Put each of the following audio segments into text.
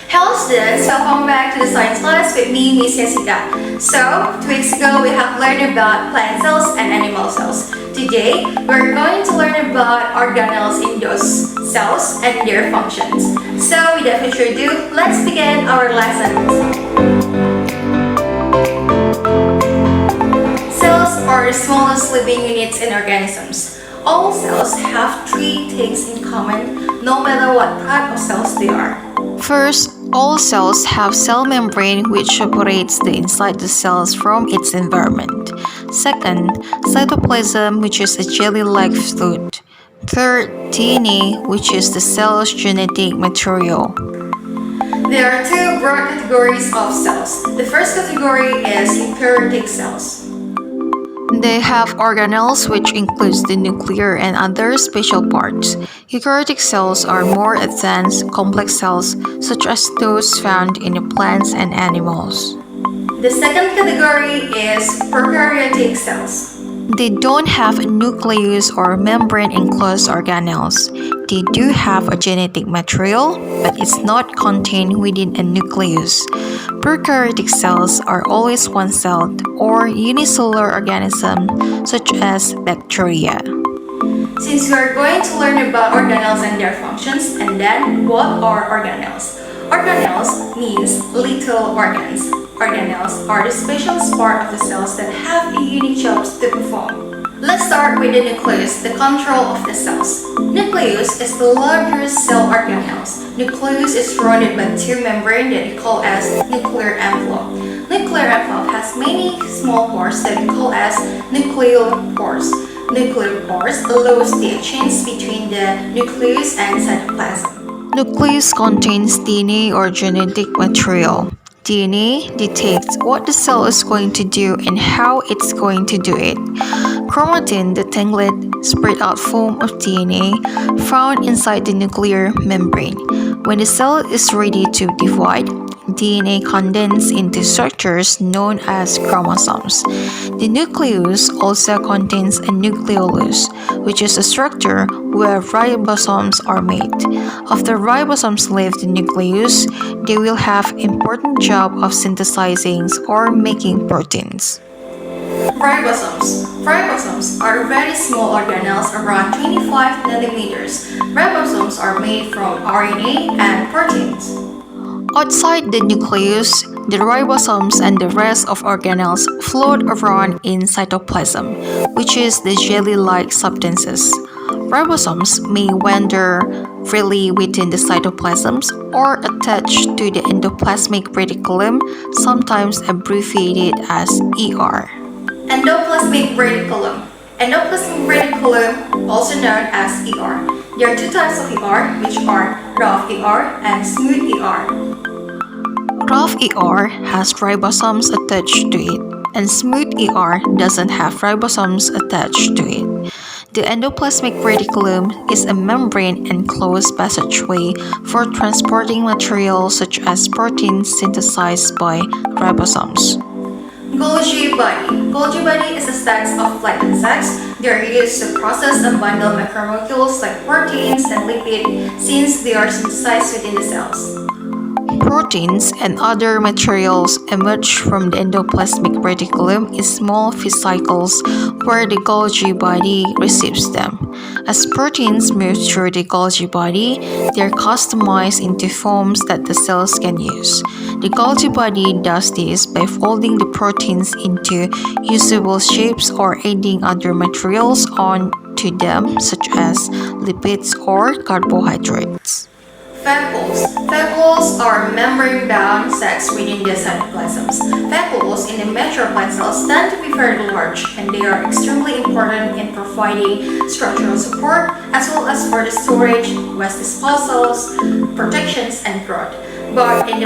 Hello students, welcome back to the science class with me, Miss Jessica. So, 2 weeks ago we have learned about plant cells and animal cells. Today, we're going to learn about organelles in those cells and their functions. So, without further ado, let's begin our lesson. Cells are the smallest living units in organisms. All cells have 3 things in common, no matter what type of cells they are. First, all cells have cell membrane which separates the inside the cells from its environment. Second, cytoplasm which is a jelly-like fluid. Third, DNA which is the cell's genetic material. There are 2 broad categories of cells. The first category is eukaryotic cells. They have organelles which includes the nuclear and other special parts. Eukaryotic cells are more advanced, complex cells such as those found in the plants and animals. The second category is prokaryotic cells. They don't have a nucleus or membrane-enclosed organelles. They do have a genetic material, but it's not contained within a nucleus. Prokaryotic cells are always one-celled or unicellular organisms, such as bacteria. Since we are going to learn about organelles and their functions, and then what are organelles? Organelles means little organs. Organelles are the specialist part of the cells that have a unique job to perform. Let's start with the nucleus, the control of the cells. Nucleus is the largest cell organelles. Nucleus is surrounded by 2 membranes that we call as nuclear envelope. Nuclear envelope has many small pores that we call as nuclear pores. Nuclear pores allows the exchange between the nucleus and cytoplasm. Nucleus contains DNA or genetic material. DNA dictates what the cell is going to do and how it's going to do it. Chromatin, the tangled, spread out form of DNA found inside the nuclear membrane. When the cell is ready to divide, DNA condenses into structures known as chromosomes. The nucleus also contains a nucleolus, which is a structure where ribosomes are made. After ribosomes leave the nucleus, they will have important job of synthesizing or making proteins. Ribosomes. Ribosomes are very small organelles around 25 nanometers. Ribosomes are made from RNA and proteins. Outside the nucleus, the ribosomes and the rest of organelles float around in cytoplasm, which is the jelly-like substances. Ribosomes may wander freely within the cytoplasms or attached to the endoplasmic reticulum, sometimes abbreviated as ER. Endoplasmic reticulum. Endoplasmic reticulum, also known as ER. There are 2 types of ER, which are rough ER and smooth ER. Rough ER has ribosomes attached to it, and smooth ER doesn't have ribosomes attached to it. The endoplasmic reticulum is a membrane-enclosed passageway for transporting materials such as proteins synthesized by ribosomes. Golgi body. Golgi body is a set of flattened sacs. They are used to process and bundle macromolecules like proteins and lipids since they are synthesized within the cells. Proteins and other materials emerge from the endoplasmic reticulum in small vesicles where the Golgi body receives them. As proteins move through the Golgi body, they are customized into forms that the cells can use. The Golgi body does this by folding the proteins into usable shapes or adding other materials onto them, such as lipids or carbohydrates. Vacuoles. Vacuoles are membrane-bound sacs within the cytoplasms. Vacuoles in the mature plant cells tend to be very large, and they are extremely important in providing structural support as well as for the storage, waste disposals, protections, and growth. But in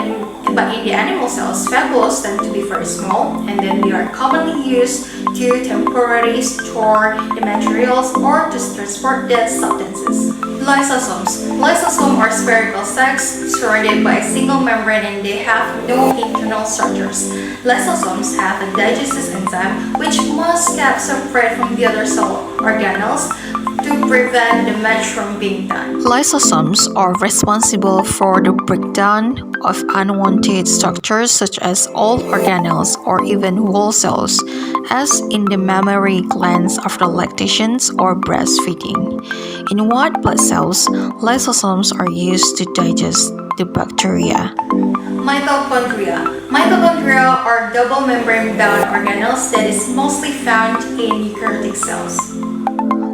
the animal cells, vacuoles tend to be very small, and then they are commonly used to temporarily store the materials or to transport the substances. Lysosomes. Lysosomes are spherical sacs surrounded by a single membrane and they have no internal structures. Lysosomes have a digestive enzyme which must keep separate from the other cell organelles to prevent damage from being done. Lysosomes are responsible for the breakdown of unwanted structures such as old organelles or even wall cells, as in the mammary glands after lactations or breastfeeding. In white blood cells, lysosomes are used to digest the bacteria. Mitochondria. Mitochondria are double membrane bound organelles that is mostly found in eukaryotic cells.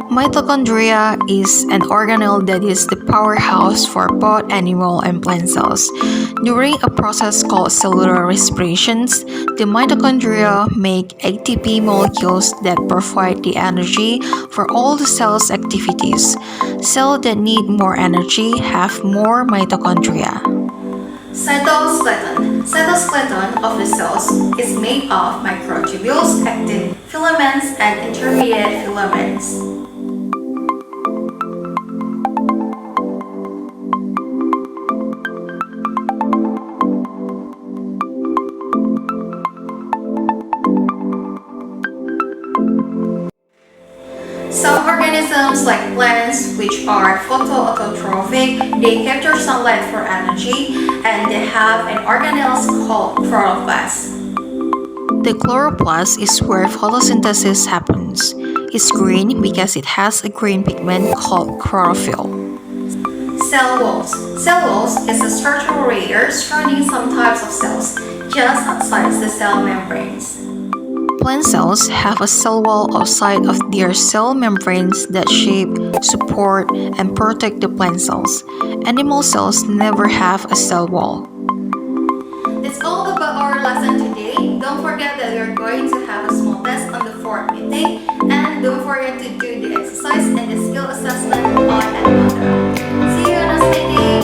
Mitochondria is an organelle that is the powerhouse for both animal and plant cells. During a process called cellular respirations, the mitochondria make ATP molecules that provide the energy for all the cell's activities. Cells that need more energy have more mitochondria. Cytoskeleton. Cytoskeleton of the cells is made of microtubules, actin filaments, and intermediate filaments. Some organisms like plants, which are photoautotrophic, they capture sunlight for energy, and they have an organelle called chloroplast. The chloroplast is where photosynthesis happens. It's green because it has a green pigment called chlorophyll. Cell walls. Cell walls is a structural layer surrounding some types of cells, just outside the cell membranes. Plant cells have a cell wall outside of their cell membranes that shape, support, and protect the plant cells. Animal cells never have a cell wall. That's all about our lesson today. Don't forget that we're going to have a small test on the fourth meeting, and don't forget to do the exercise and the skill assessment on Edmodo. See you on a steady.